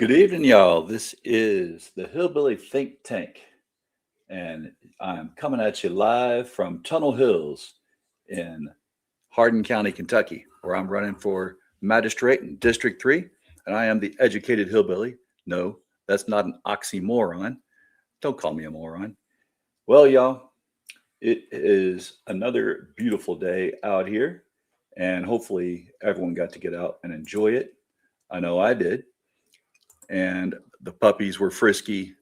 Good evening, y'all. This is the Hillbilly Think Tank, and I'm coming at you live from Tunnel Hills in Hardin County, Kentucky, where I'm running for magistrate in District 3, and I am the educated hillbilly. No, that's not an oxymoron. Don't call me a moron. Well, y'all, it is another beautiful day out here, and hopefully everyone got to get out and enjoy it. I know I did. And the puppies were frisky,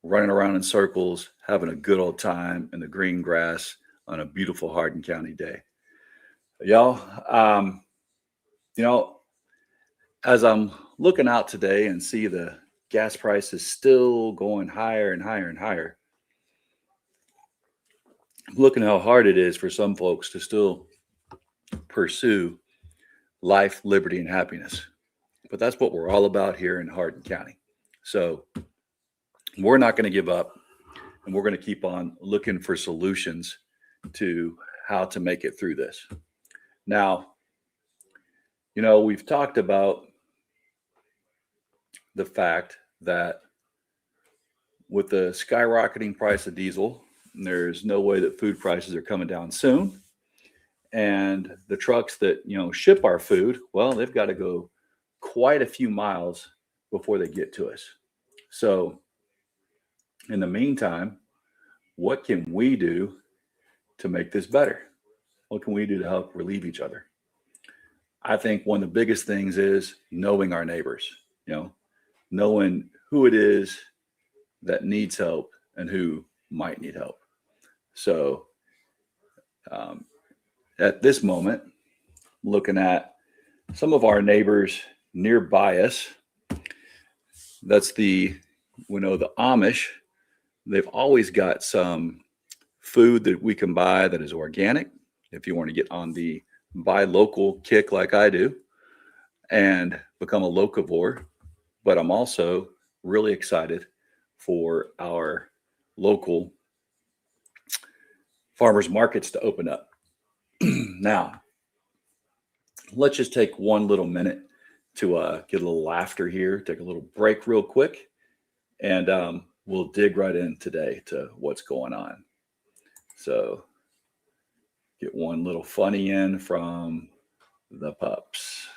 running around in circles, having a good old time in the green grass on a beautiful Hardin County day. Y'all, um, you know, as I'm looking out today and see the gas prices still going higher and higher and higher, I'm looking how hard it is for some folks to still pursue life, liberty, and happiness. But that's what we're all about here in Hardin County. So we're not going to give up, and we're going to keep on looking for solutions to how to make it through this. Now, we've talked about the fact that with the skyrocketing price of diesel, there's no way that food prices are coming down soon. And the trucks that, ship our food, well, they've got to go quite a few miles before they get to us. So in the meantime, what can we do to make this better? What can we do to help relieve each other? I think one of the biggest things is knowing our neighbors, knowing who it is that needs help and who might need help. So at this moment, looking at some of our neighbors nearby us, that's the Amish. They've always got some food that we can buy that is organic if you want to get on the buy local kick like I do and become a locavore. But I'm also really excited for our local farmers markets to open up. Now, let's just take one little minute to get a little laughter here, take a little break real quick, and we'll dig right in today to what's going on. So get one little funny in from the pups.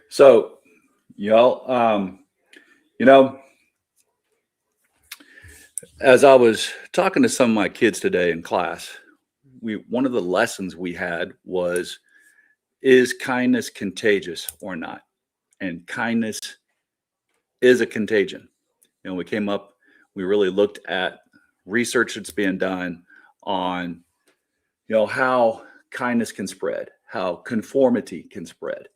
So, y'all, as I was talking to some of my kids today in class, one of the lessons we had was, is kindness contagious or not? And kindness is a contagion. We really looked at research that's being done on, how kindness can spread, how conformity can spread.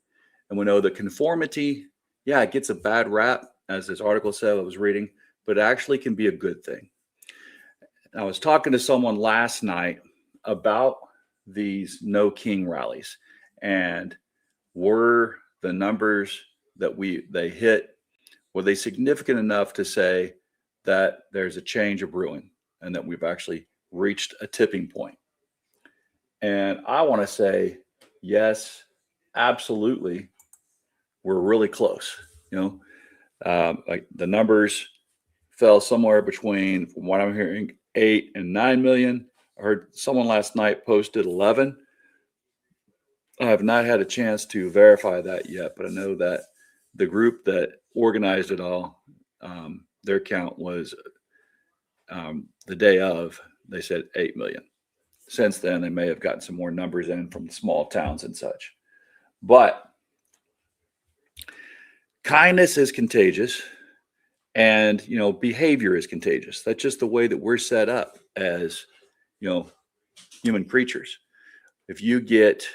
And we know that conformity, yeah, it gets a bad rap, as this article said I was reading, but it actually can be a good thing. I was talking to someone last night about these No King rallies, and were the numbers that they hit, were they significant enough to say that there's a change of brewing and that we've actually reached a tipping point? And I want to say, yes, absolutely. We're really close. Like the numbers fell somewhere between, from what I'm hearing, 8 and 9 million. I heard someone last night posted 11. I have not had a chance to verify that yet, but I know that the group that organized it all, their count was the day of, they said 8 million. Since then, they may have gotten some more numbers in from the small towns and such. But kindness is contagious, and behavior is contagious. That's just the way that we're set up as human creatures. If you get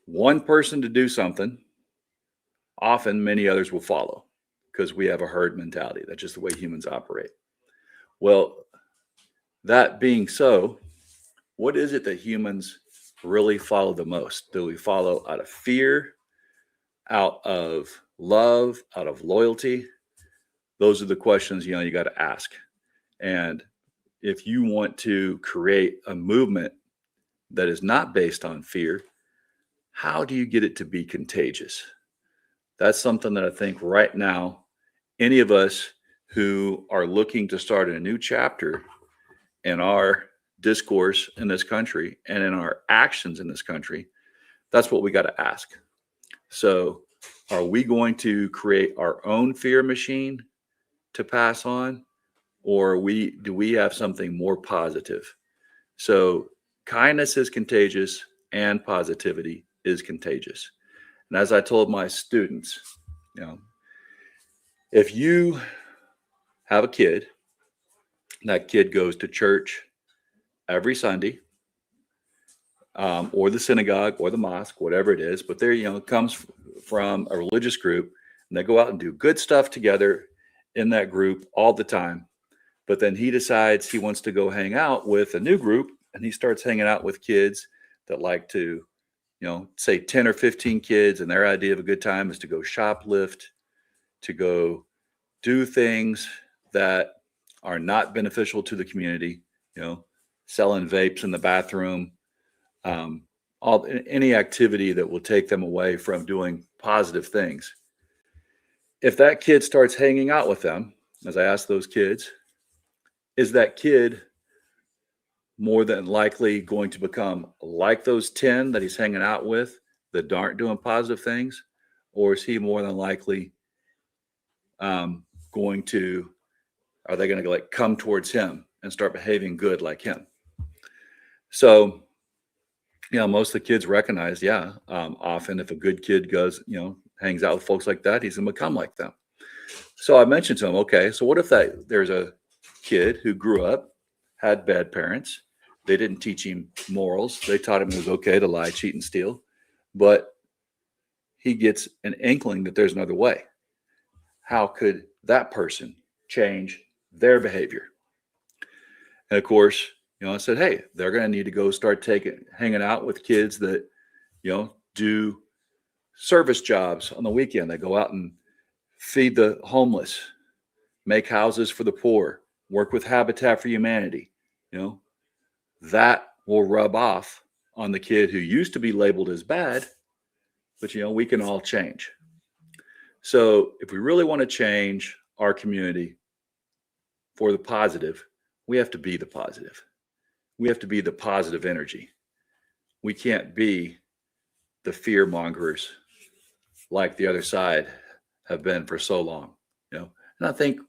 one person to do something, often many others will follow. because we have a herd mentality. That's just the way humans operate. Well, that being so, what is it that humans really follow the most? Do we follow out of fear, out of love, out of loyalty? Those are the questions, you got to ask. And if you want to create a movement that is not based on fear, how do you get it to be contagious? That's something that I think right now, any of us who are looking to start a new chapter in our discourse in this country and in our actions in this country, that's what we got to ask. So, are we going to create our own fear machine to pass on, or do we have something more positive? So, kindness is contagious and positivity is contagious. And as I told my students, if you have a kid, that kid goes to church every Sunday, or the synagogue or the mosque, whatever it is, but they're, comes from a religious group, and they go out and do good stuff together in that group all the time. But then he decides he wants to go hang out with a new group, and he starts hanging out with kids that like to, say 10 or 15 kids, and their idea of a good time is to go shoplift, to go do things that are not beneficial to the community, selling vapes in the bathroom, any activity that will take them away from doing positive things. If that kid starts hanging out with them, as I ask those kids, is that kid more than likely going to become like those 10 that he's hanging out with that aren't doing positive things? Or is he more than likely are they going to come towards him and start behaving good like him? So, most of the kids recognize, often if a good kid goes, hangs out with folks like that, he's going to become like them. So I mentioned to him, okay, so what if there's a kid who grew up, had bad parents. They didn't teach him morals. They taught him it was okay to lie, cheat, and steal. But he gets an inkling that there's another way. How could that person change their behavior? And of course, I said, hey, they're going to need to go start hanging out with kids that, do service jobs on the weekend. They go out and feed the homeless, make houses for the poor, work with Habitat for Humanity. That will rub off on the kid who used to be labeled as bad, but we can all change. So if we really want to change our community for the positive, we have to be the positive. We have to be the positive energy. We can't be the fear mongers like the other side have been for so long, And I think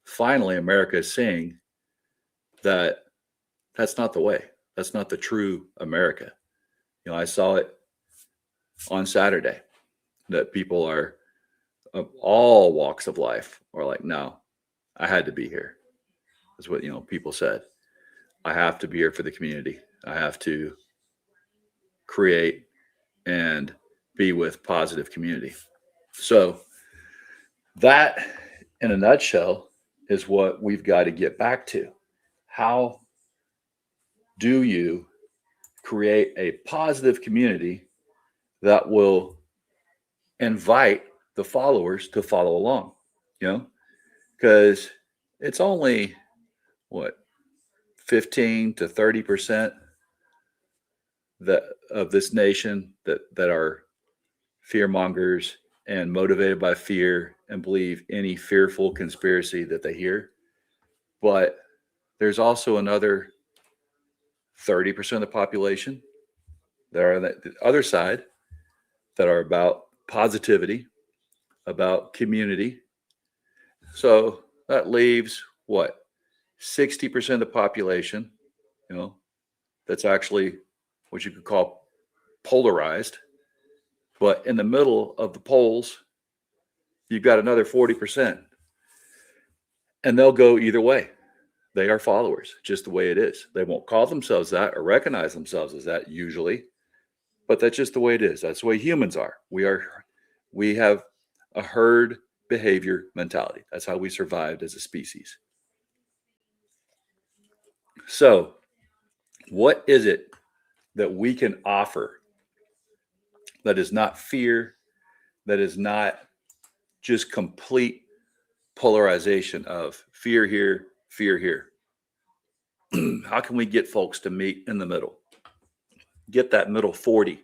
finally America is seeing that that's not the way. That's not the true America. I saw it on Saturday that people are of all walks of life are like, no, I had to be here. That's what, people said. I have to be here for the community. I have to create and be with positive community. So that, in a nutshell, is what we've got to get back to. How do you create a positive community that will invite the followers to follow along? Because it's only 15 to 30% of this nation that are fear mongers and motivated by fear and believe any fearful conspiracy that they hear. But there's also another 30% of the population that are on the other side that are about positivity, about community. So that leaves 60% of the population, that's actually what you could call polarized. But in the middle of the poles, you've got another 40%. And they'll go either way. They are followers, just the way it is. They won't call themselves that or recognize themselves as that usually, but that's just the way it is. That's the way humans are. We have a herd behavior mentality. That's how we survived as a species. So, what is it that we can offer that is not fear, that is not just complete polarization of fear here, fear here? How can we get folks to meet in the middle? Get that middle 40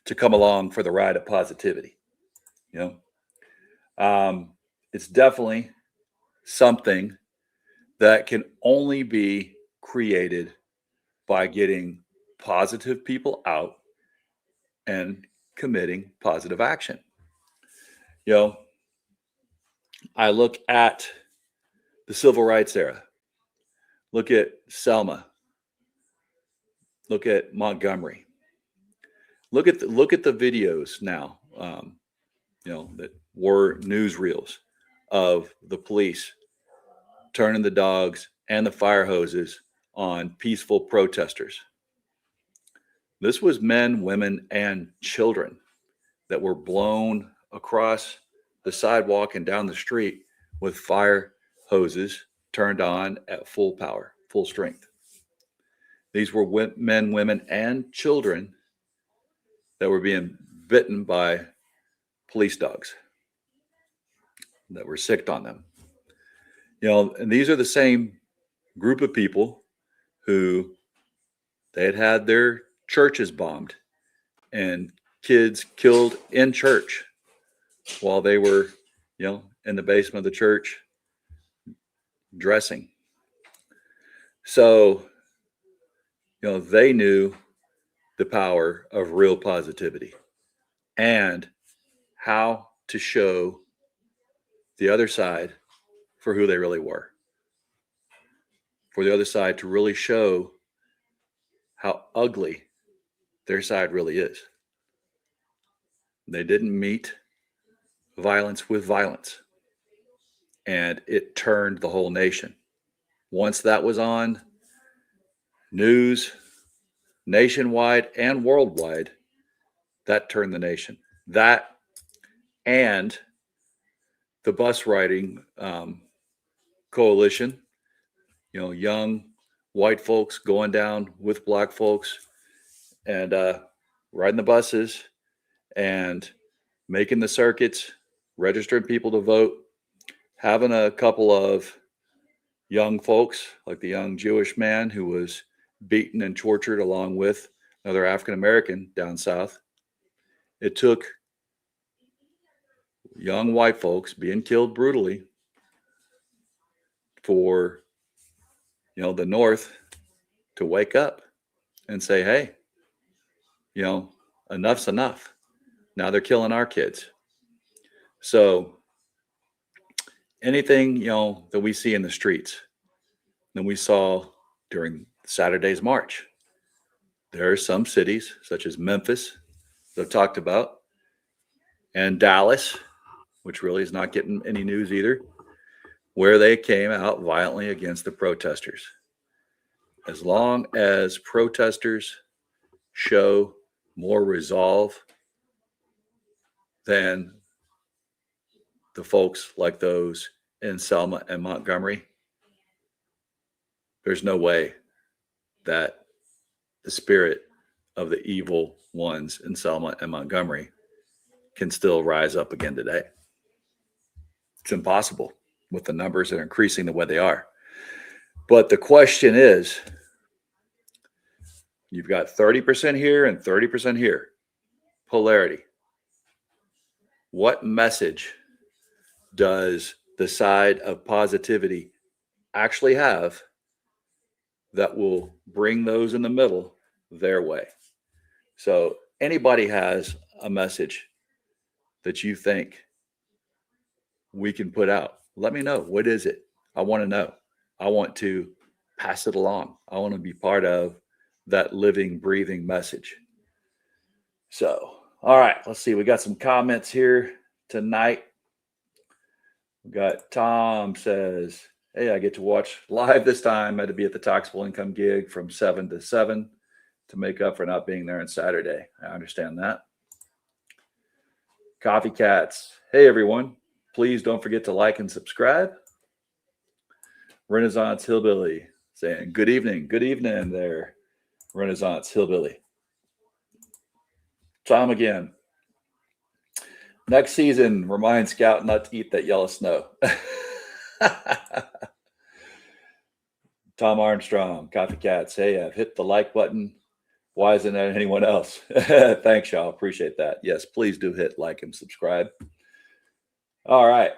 to come along for the ride of positivity. You know, it's definitely something that can only be created by getting positive people out and committing positive action. You know, I look at the civil rights era, look at Selma, look at Montgomery, look at the videos now, that were newsreels of the police turning the dogs and the fire hoses on peaceful protesters. This was men, women, and children that were blown across the sidewalk and down the street with fire hoses turned on at full power, full strength. These were men, women, and children that were being bitten by police dogs that were sicked on them. And these are the same group of people who they had their churches bombed and kids killed in church while they were, in the basement of the church dressing. So, they knew the power of real positivity and how to show the other side for who they really were. For the other side to really show how ugly their side really is. They didn't meet violence with violence. And it turned the whole nation. Once that was on news, nationwide and worldwide, that turned the nation. That and the bus riding coalition, young white folks going down with black folks and riding the buses and making the circuits, registering people to vote, having a couple of young folks, like the young Jewish man who was beaten and tortured along with another African-American down south. It took young white folks being killed brutally for, the North to wake up and say, hey, enough's enough. Now they're killing our kids. So anything, that we see in the streets, that we saw during Saturday's march, there are some cities such as Memphis that I've talked about, and Dallas, which really is not getting any news either, where they came out violently against the protesters. As long as protesters show more resolve than the folks like those in Selma and Montgomery, there's no way that the spirit of the evil ones in Selma and Montgomery can still rise up again today. It's impossible with the numbers that are increasing the way they are. But the question is, you've got 30% here and 30% here. Polarity. What message does the side of positivity actually have that will bring those in the middle their way? So anybody has a message that you think we can put out, let me know. What is it? I want to know. I want to pass it along. I want to be part of that living, breathing message. So, all right, let's see. We got some comments here tonight. We got Tom says, hey, I get to watch live this time. I had to be at the taxable income gig from 7 to 7 to make up for not being there on Saturday. I understand that. Coffee Cats. Hey, everyone. Please don't forget to like and subscribe. Renaissance Hillbilly saying, good evening there, Renaissance Hillbilly. Tom again. Next season, remind Scout not to eat that yellow snow. Tom Armstrong, Coffee Cats. Hey, I've hit the like button. Why isn't that anyone else? Thanks, y'all. Appreciate that. Yes, please do hit like and subscribe. All right.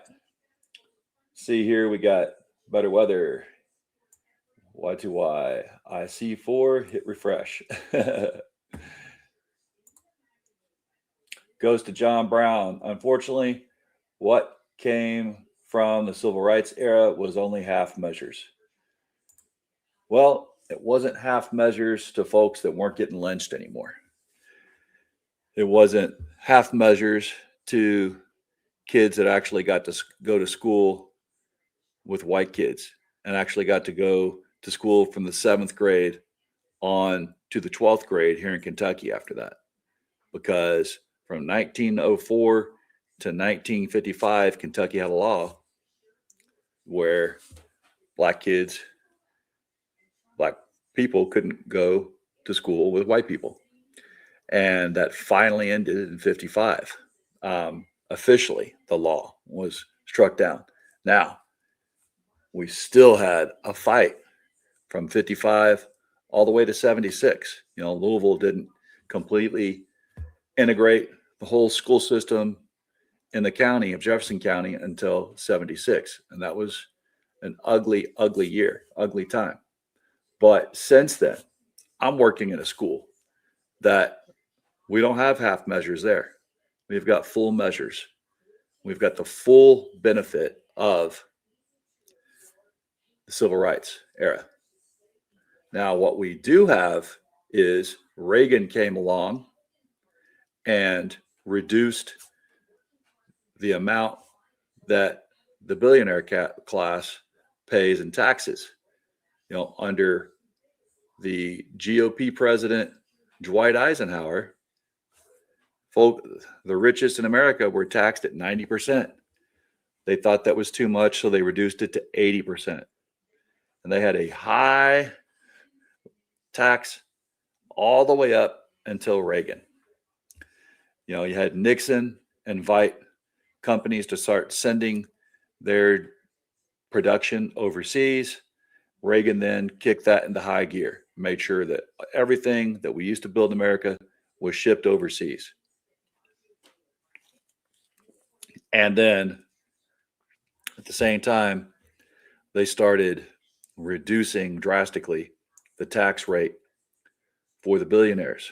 See here, we got better weather. Y2Y. IC4, hit refresh. Goes to John Brown. Unfortunately, what came from the civil rights era was only half measures. Well, it wasn't half measures to folks that weren't getting lynched anymore. It wasn't half measures to kids that actually got to go to school with white kids and actually got to go to school from the 7th grade on to the 12th grade here in Kentucky after that. Because from 1904 to 1955, Kentucky had a law where black people couldn't go to school with white people. And that finally ended in 55. Officially, the law was struck down. Now, we still had a fight from 55 all the way to 76. Louisville didn't completely integrate the whole school system in the county of Jefferson County until 76. And that was an ugly, ugly year, ugly time. But since then, I'm working in a school that we don't have half measures there. We've got full measures. We've got the full benefit of the civil rights era. Now, what we do have is Reagan came along and reduced the amount that the billionaire class pays in taxes. Under the GOP president, Dwight Eisenhower, the richest in America were taxed at 90%. They thought that was too much, so they reduced it to 80%. And they had a high tax all the way up until Reagan. You had Nixon invite companies to start sending their production overseas. Reagan then kicked that into high gear, made sure that everything that we used to build in America was shipped overseas. And then at the same time, they started reducing drastically the tax rate for the billionaires.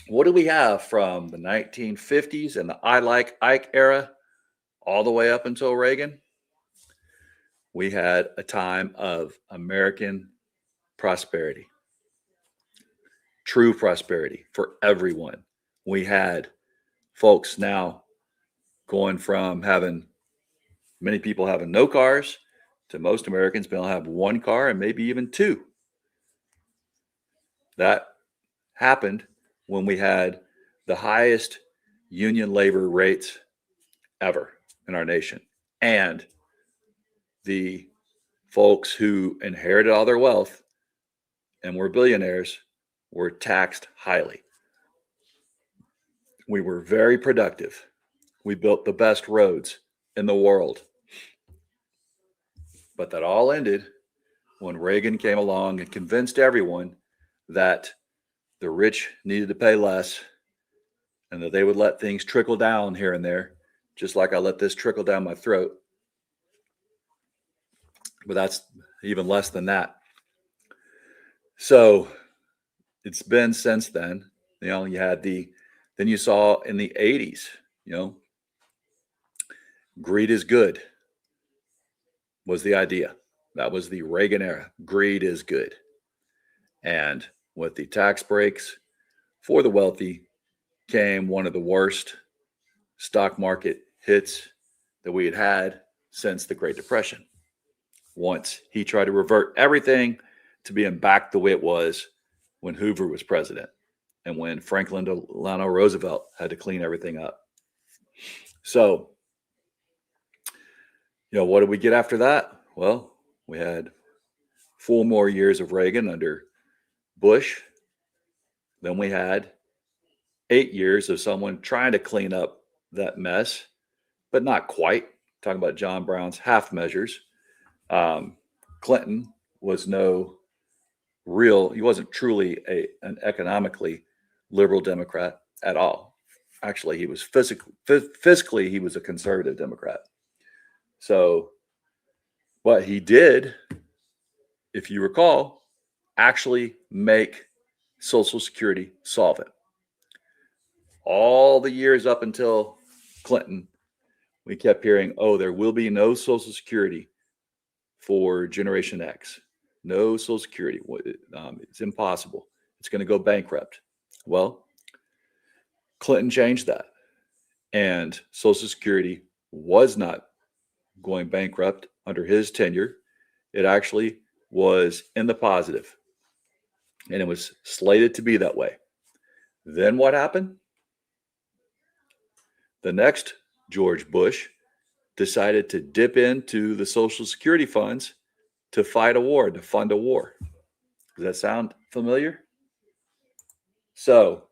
What do we have from the 1950s and the I Like Ike era all the way up until Reagan? We had a time of American prosperity, true prosperity for everyone. We had folks now going from many people having no cars to most Americans being able to have one car and maybe even two. That happened when we had the highest union labor rates ever in our nation. And the folks who inherited all their wealth and were billionaires were taxed highly. We were very productive. We built the best roads in the world. But that all ended when Reagan came along and convinced everyone that the rich needed to pay less and that they would let things trickle down here and there, just like I let this trickle down my throat. But that's even less than that. So it's been since then, you had then you saw in the 80s, greed is good was the idea. That was the Reagan era. Greed is good. And with the tax breaks for the wealthy came one of the worst stock market hits that we had had since the Great Depression. Once he tried to revert everything to being back the way it was when Hoover was president and when Franklin Delano Roosevelt had to clean everything up. So, what did we get after that? Well, we had 4 more years of Reagan under Bush. Then we had 8 years of someone trying to clean up that mess, but not quite. Talking about John Brown's half measures. Clinton was he wasn't truly an economically liberal Democrat at all. Actually, he was fiscally, he was a conservative Democrat. So, but he did, if you recall, actually make Social Security solvent. All the years up until Clinton, we kept hearing, oh, there will be no Social Security for Generation X. No Social Security. It's impossible. It's going to go bankrupt. Well, Clinton changed that. And Social Security was not going bankrupt under his tenure. It actually was in the positive. And it was slated to be that way. Then what happened? The next George Bush decided to dip into the Social Security funds to fight a war, to fund a war. Does that sound familiar? So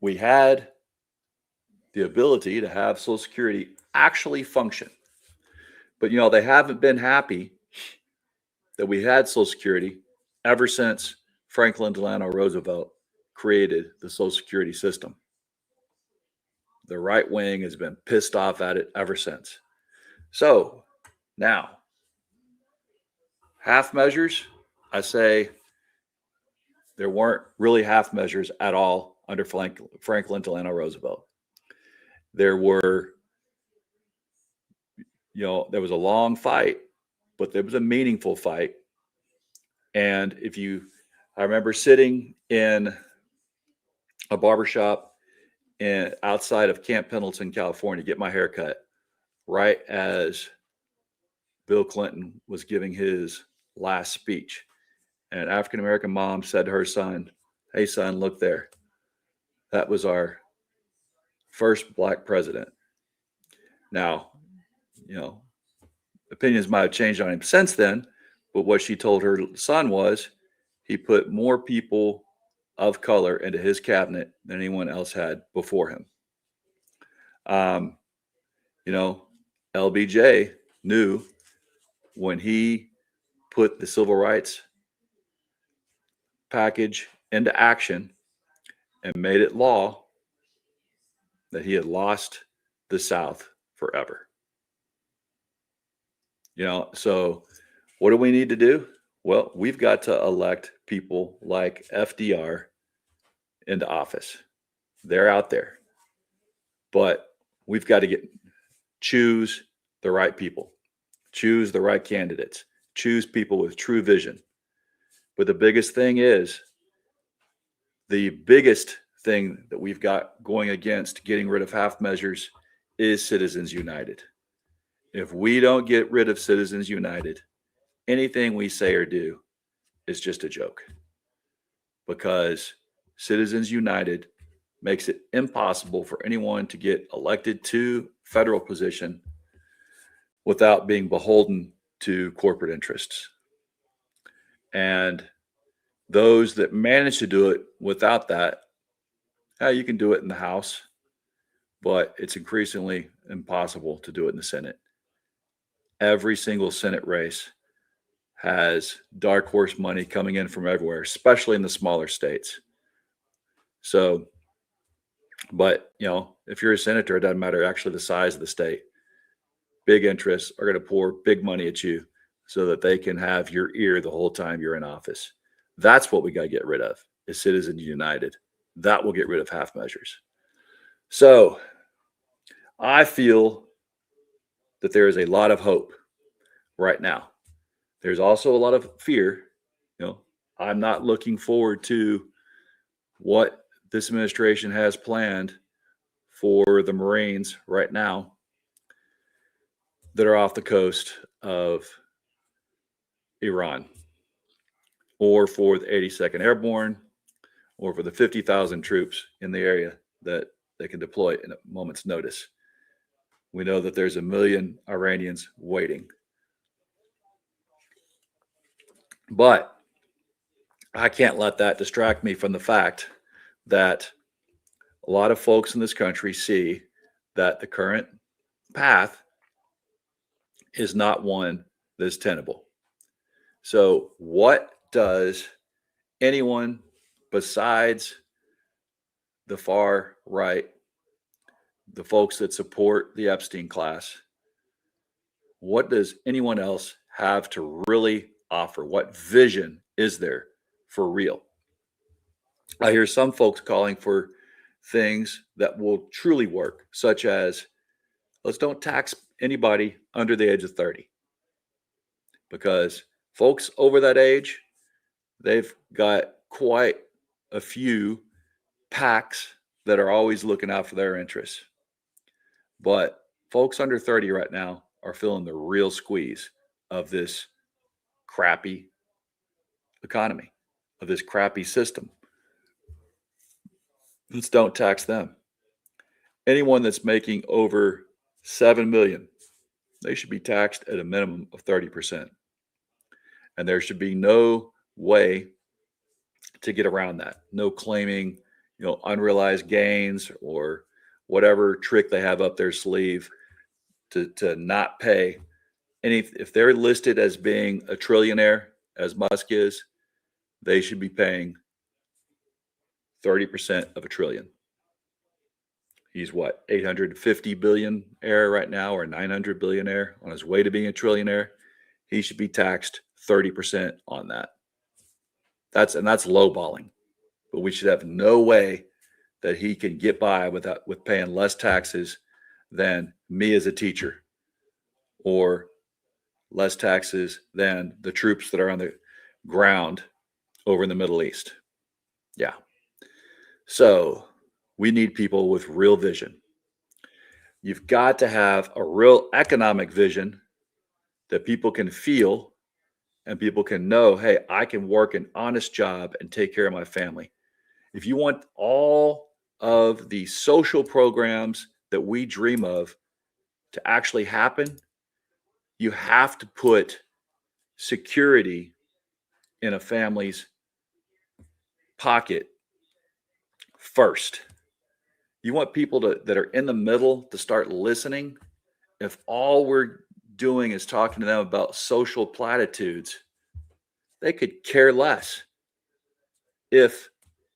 we had the ability to have Social Security actually function. But, they haven't been happy that we had Social Security ever since Franklin Delano Roosevelt created the Social Security system. The right wing has been pissed off at it ever since. So now, half measures, I say there weren't really half measures at all under Franklin Delano Roosevelt. There were, there was a long fight, but there was a meaningful fight. And I remember sitting in a barbershop outside of Camp Pendleton, California, get my hair cut right as Bill Clinton was giving his last speech. And an African-American mom said to her son, "Hey, son, look there. That was our first black president." Now, opinions might have changed on him since then, but what she told her son was he put more people of color into his cabinet than anyone else had before him. LBJ knew when he put the civil rights package into action and made it law that he had lost the South forever. So what do we need to do? Well, we've got to elect people like FDR into office. They're out there. But we've got to choose the right people, choose the right candidates, choose people with true vision. But the biggest thing that we've got going against getting rid of half measures is Citizens United. If we don't get rid of Citizens United, anything we say or do is just a joke, because Citizens United makes it impossible for anyone to get elected to federal position without being beholden to corporate interests. And those that manage to do it without that, you can do it in the House, but it's increasingly impossible to do it in the Senate. Every single Senate race has dark horse money coming in from everywhere, especially in the smaller states. So, but, if you're a senator, it doesn't matter actually the size of the state. Big interests are going to pour big money at you so that they can have your ear the whole time you're in office. That's what we got to get rid of, is Citizens United. That will get rid of half measures. So I feel that there is a lot of hope right now. There's also a lot of fear. I'm not looking forward to what this administration has planned for the Marines right now that are off the coast of Iran, or for the 82nd Airborne, or for the 50,000 troops in the area that they can deploy in a moment's notice. We know that there's 1 million Iranians waiting. But I can't let that distract me from the fact that a lot of folks in this country see that the current path is not one that's tenable. So, what does anyone besides the far right, the folks that support the Epstein class, what does anyone else have to really offer? What vision is there for real? I hear some folks calling for things that will truly work, such as let's don't tax anybody under the age of 30, because folks over that age, they've got quite a few PACs that are always looking out for their interests. But folks under 30 right now are feeling the real squeeze of this crappy economy, of this crappy system. Let's don't tax them. Anyone that's making over 7 million, they should be taxed at a minimum of 30%. And there should be no way to get around that. No claiming, unrealized gains or whatever trick they have up their sleeve to not pay any. If they're listed as being a trillionaire, as Musk is, they should be paying 30% of a trillion. He's what, 850 billionaire right now, or 900 billionaire on his way to being a trillionaire. He should be taxed 30% on that. That's lowballing. But we should have no way that he can get by with paying less taxes than me as a teacher, or less taxes than the troops that are on the ground over in the Middle East. Yeah. So we need people with real vision. You've got to have a real economic vision that people can feel and people can know, hey, I can work an honest job and take care of my family. If you want all of the social programs that we dream of to actually happen, you have to put security in a family's pocket first. You want people that are in the middle to start listening. If all we're doing is talking to them about social platitudes, they could care less if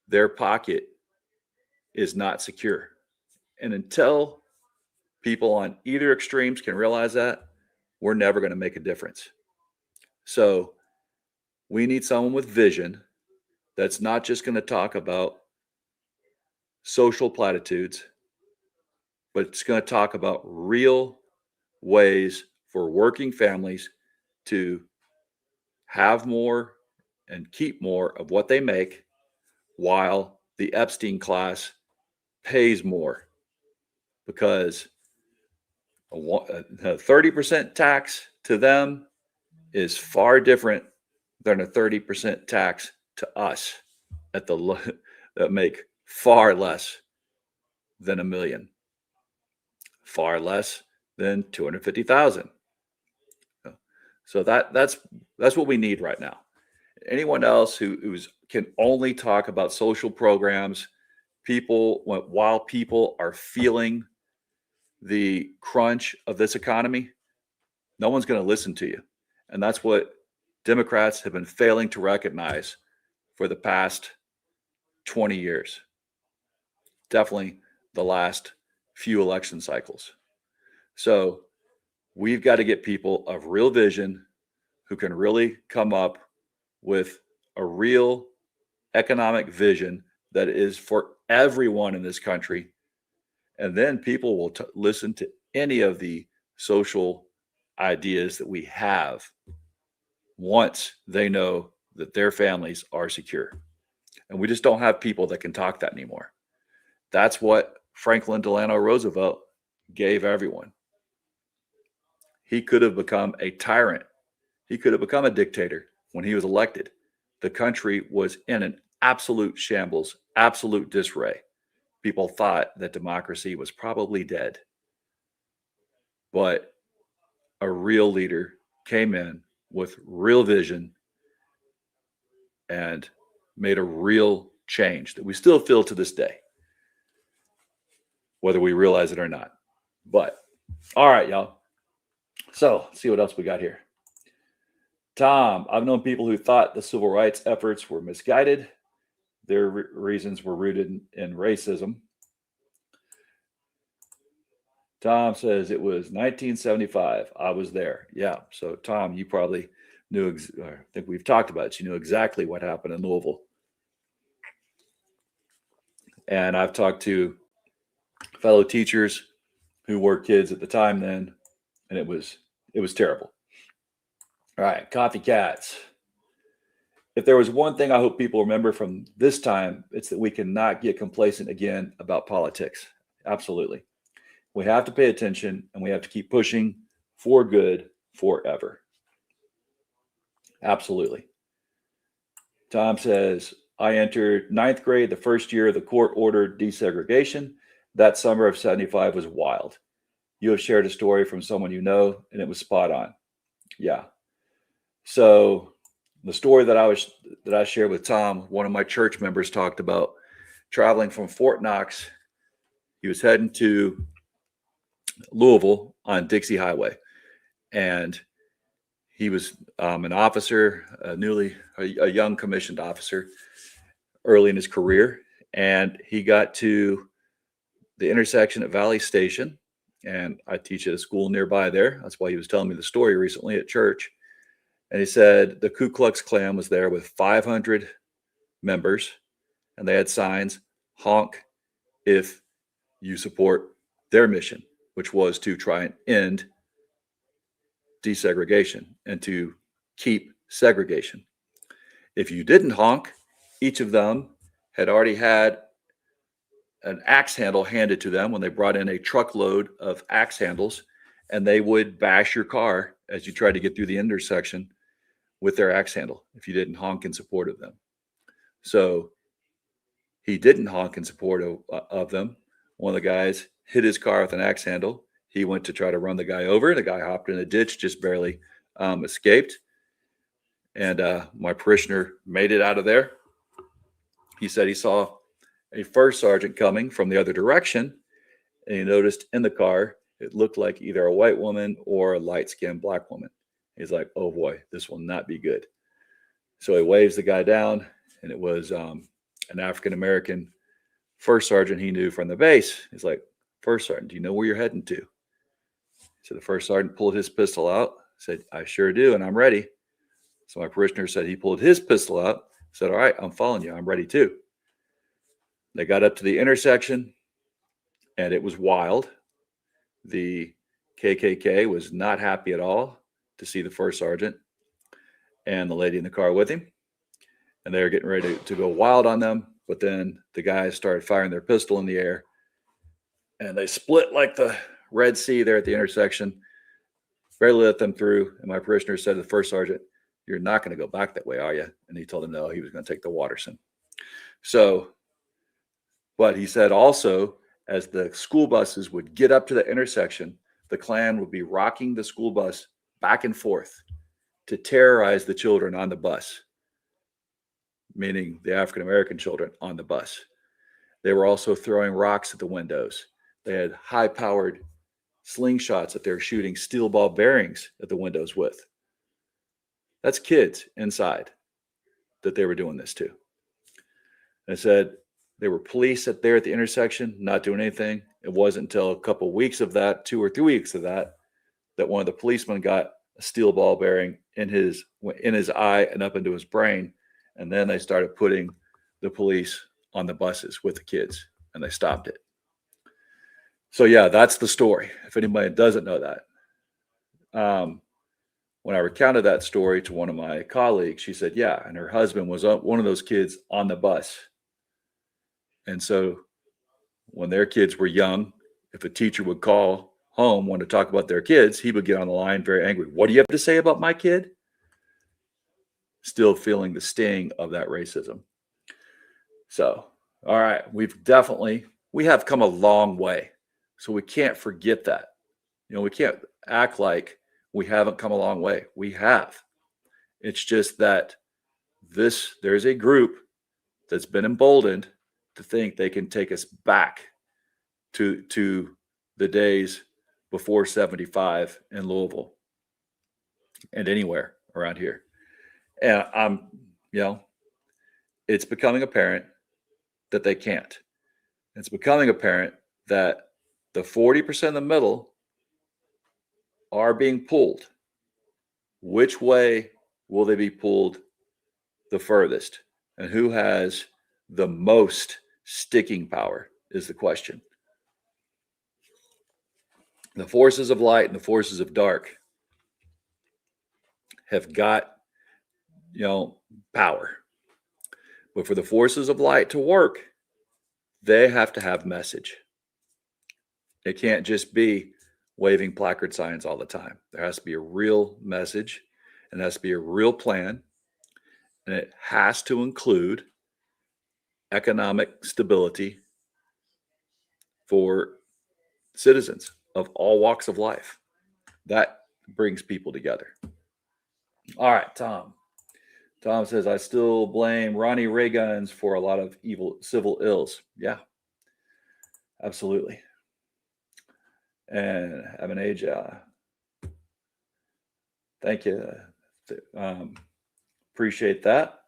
their pocket is not secure. And until people on either extremes can realize that, we're never going to make a difference. So we need someone with vision that's not just going to talk about social platitudes, but it's going to talk about real ways for working families to have more and keep more of what they make, while the Epstein class pays more, because a 30% tax to them is far different than a 30% tax to us that make far less than 1 million, far less than 250,000. So that's what we need right now. Anyone else who can only talk about social programs, while people are feeling the crunch of this economy, no one's going to listen to you. And that's what Democrats have been failing to recognize for the past 20 years. Definitely the last few election cycles. So we've got to get people of real vision who can really come up with a real economic vision that is for everyone in this country. And then people will listen to any of the social ideas that we have once they know that their families are secure. And we just don't have people that can talk that anymore. That's what Franklin Delano Roosevelt gave everyone. He could have become a tyrant. He could have become a dictator when he was elected. The country was in an absolute shambles, absolute disarray. people thought that democracy was probably dead. But a real leader came in with real vision and made a real change that we still feel to this day, whether we realize it or not. But all right, y'all. So let's see what else we got here. Tom, I've known people who thought the civil rights efforts were misguided. Their reasons were rooted in racism. Tom says it was 1975. I was there. Yeah. So Tom, you probably knew, I think we've talked about it. You knew exactly what happened in Louisville. And I've talked to fellow teachers who were kids at the time then, and it was terrible. All right, coffee cats. If there was one thing I hope people remember from this time, it's that we cannot get complacent again about politics. Absolutely. We have to pay attention and we have to keep pushing for good forever. Absolutely. Tom says, I entered ninth grade the first year of the court-ordered desegregation. That summer of 75 was wild. You have shared a story from someone you know, and it was spot on. Yeah. So the story that I shared with Tom, one of my church members talked about traveling from Fort Knox. He was heading to Louisville on Dixie Highway, and he was an officer, a young commissioned officer early in his career, and he got to the intersection at Valley Station, and I teach at a school nearby there. That's why he was telling me the story recently at church. And he said the Ku Klux Klan was there with 500 members, and they had signs, honk if you support their mission, which was to try and end desegregation and to keep segregation. If you didn't honk, each of them had already had an axe handle handed to them when they brought in a truckload of axe handles, and they would bash your car as you tried to get through the intersection with their axe handle if you didn't honk in support of them. So he didn't honk in support of them. One of the guys hit his car with an axe handle. He went to try to run the guy over. The guy hopped in a ditch, just barely escaped. And my parishioner made it out of there. He said he saw a first sergeant coming from the other direction, and he noticed in the car, it looked like either a white woman or a light-skinned black woman. He's like, oh boy, this will not be good. So he waves the guy down, and it was an African-American first sergeant he knew from the base. He's like, First Sergeant, do you know where you're heading to? So the first sergeant pulled his pistol out, said, I sure do, and I'm ready. So my parishioner said he pulled his pistol out, said, all right, I'm following you. I'm ready too. They got up to the intersection, and it was wild. The KKK was not happy at all to see the first sergeant and the lady in the car with him. And they were getting ready to go wild on them. But then the guys started firing their pistol in the air, and they split like the Red Sea there at the intersection, barely let them through. And my parishioner said to the first sergeant, you're not going to go back that way, are you? And he told him no, he was going to take the Watterson. So, but he said also, as the school buses would get up to the intersection, the Klan would be rocking the school bus back and forth to terrorize the children on the bus, meaning the African-American children on the bus. They were also throwing rocks at the windows. They had high-powered slingshots that they were shooting steel ball bearings at the windows with. That's kids inside that they were doing this to. And said there were police there at the intersection not doing anything. It wasn't until a couple of weeks of that, 2 or 3 weeks of that, that one of the policemen got a steel ball bearing in his eye and up into his brain. And then they started putting the police on the buses with the kids, and they stopped it. So yeah, that's the story. If anybody doesn't know that. When I recounted that story to one of my colleagues, she said, yeah, and her husband was one of those kids on the bus. And so when their kids were young, if a teacher would call home, want to talk about their kids, he would get on the line very angry. What do you have to say about my kid? Still feeling the sting of that racism. So, all right, we we have come a long way. So we can't forget that. We can't act like we haven't come a long way. We have. It's just that there's a group that's been emboldened to think they can take us back to the days before 75 in Louisville and anywhere around here. And it's becoming apparent that they can't. It's becoming apparent that the 40% in the middle are being pulled. Which way will they be pulled the furthest? And who has the most sticking power is the question. The forces of light and the forces of dark have got, power. But for the forces of light to work, they have to have message. It can't just be waving placard signs all the time. There has to be a real message, and there has to be a real plan, and it has to include economic stability for citizens of all walks of life. That brings people together. All right, Tom. Tom says, I still blame Ronnie Reagans for a lot of evil civil ills. Yeah, absolutely. And have an age. Thank you. Appreciate that.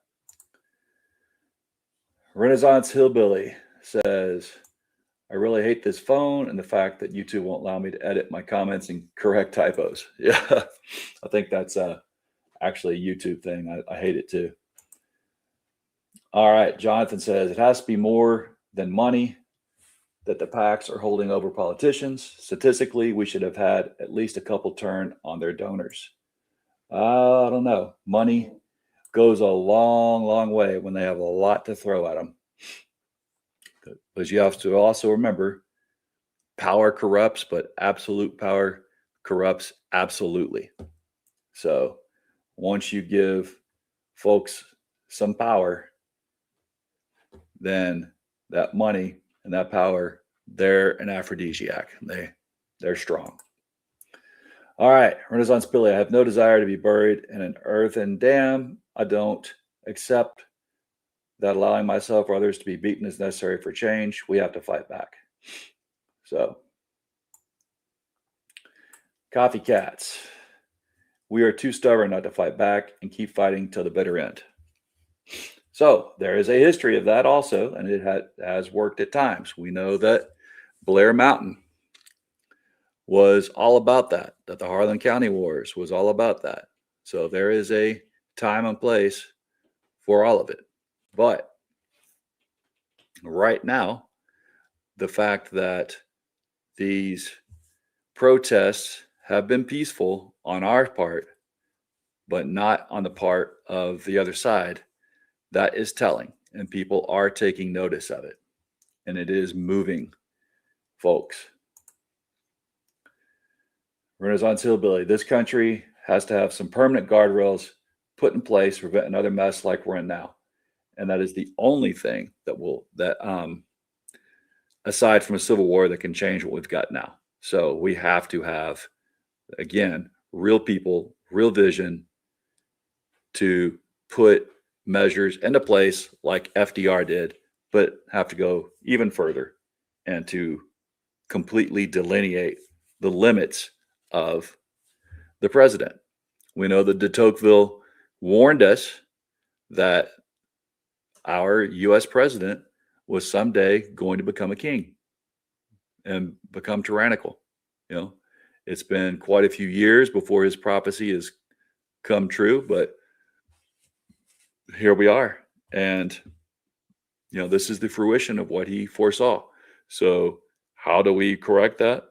Renaissance Hillbilly says, I really hate this phone and the fact that YouTube won't allow me to edit my comments and correct typos. Yeah, I think that's actually a YouTube thing. I hate it too. All right. Jonathan says, it has to be more than money that the PACs are holding over politicians. Statistically, we should have had at least a couple turn on their donors. I don't know. Money goes a long, long way when they have a lot to throw at them. Because you have to also remember, power corrupts, but absolute power corrupts absolutely. So once you give folks some power, then that money and that power, they're an aphrodisiac. They're strong. All right, Renaissance Billy, I have no desire to be buried in an earthen dam. I don't accept that allowing myself or others to be beaten is necessary for change. We have to fight back. So, Coffee Cats, we are too stubborn not to fight back and keep fighting till the bitter end. So there is a history of that also, and it has worked at times. We know that Blair Mountain was all about that the Hardin County Wars was all about that. So there is a time and place for all of it. But right now, the fact that these protests have been peaceful on our part, but not on the part of the other side, that is telling, and people are taking notice of it, and it is moving folks. Renaissance Hillbilly, this country has to have some permanent guardrails put in place to prevent another mess like we're in now. And that is the only thing that aside from a civil war, that can change what we've got now. So we have to have, again, real people, real vision to put measures into place like FDR did, but have to go even further and to completely delineate the limits of the president. We know that de Tocqueville warned us that our U.S. president was someday going to become a king and become tyrannical. It's been quite a few years before his prophecy has come true, but here we are. And, this is the fruition of what he foresaw. So how do we correct that?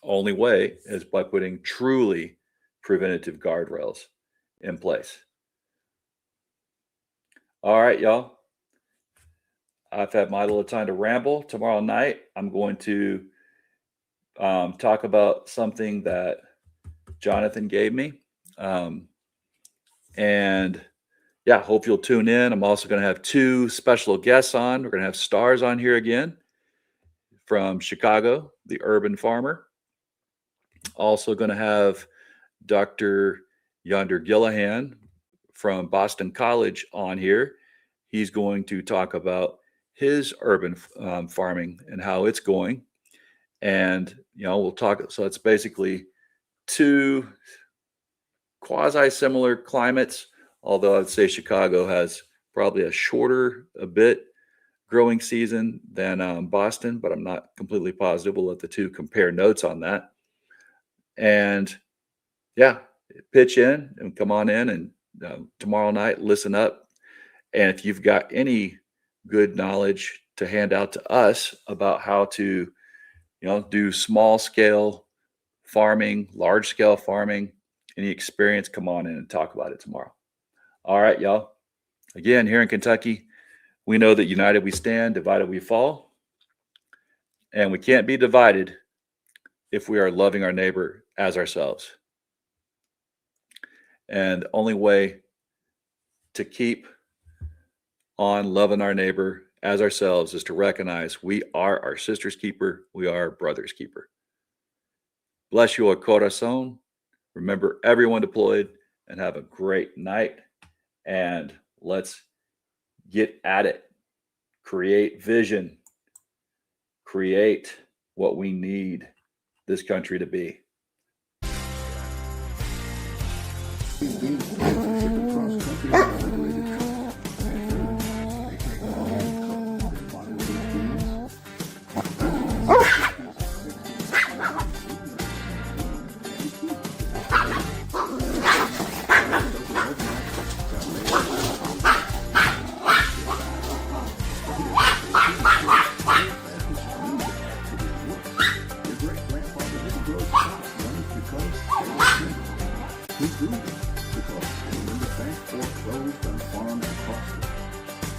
Only way is by putting truly preventative guardrails in place. All right, y'all. I've had my little time to ramble. Tomorrow night, I'm going to talk about something that Jonathan gave me. And yeah, hope you'll tune in. I'm also going to have 2 special guests on. We're going to have stars on here again. from Chicago, the urban farmer. Also going to have Dr. Yonder Gillihan from Boston College on here. He's going to talk about his urban farming and how it's going. And, we'll talk. So it's basically two quasi-similar climates, although I'd say Chicago has probably a bit growing season than Boston, but I'm not completely positive. We'll let the two compare notes on that. And yeah, pitch in and come on in and tomorrow night, listen up. And if you've got any good knowledge to hand out to us about how to, do small scale farming, large scale farming, any experience, come on in and talk about it tomorrow. All right, y'all. Again, here in Kentucky, we know that united we stand, divided we fall. And we can't be divided if we are loving our neighbor as ourselves. And the only way to keep on loving our neighbor as ourselves is to recognize we are our sister's keeper, we are our brother's keeper. Bless your corazon. Remember everyone deployed, and have a great night. And let's get at it. Create vision. Create what we need this country to be.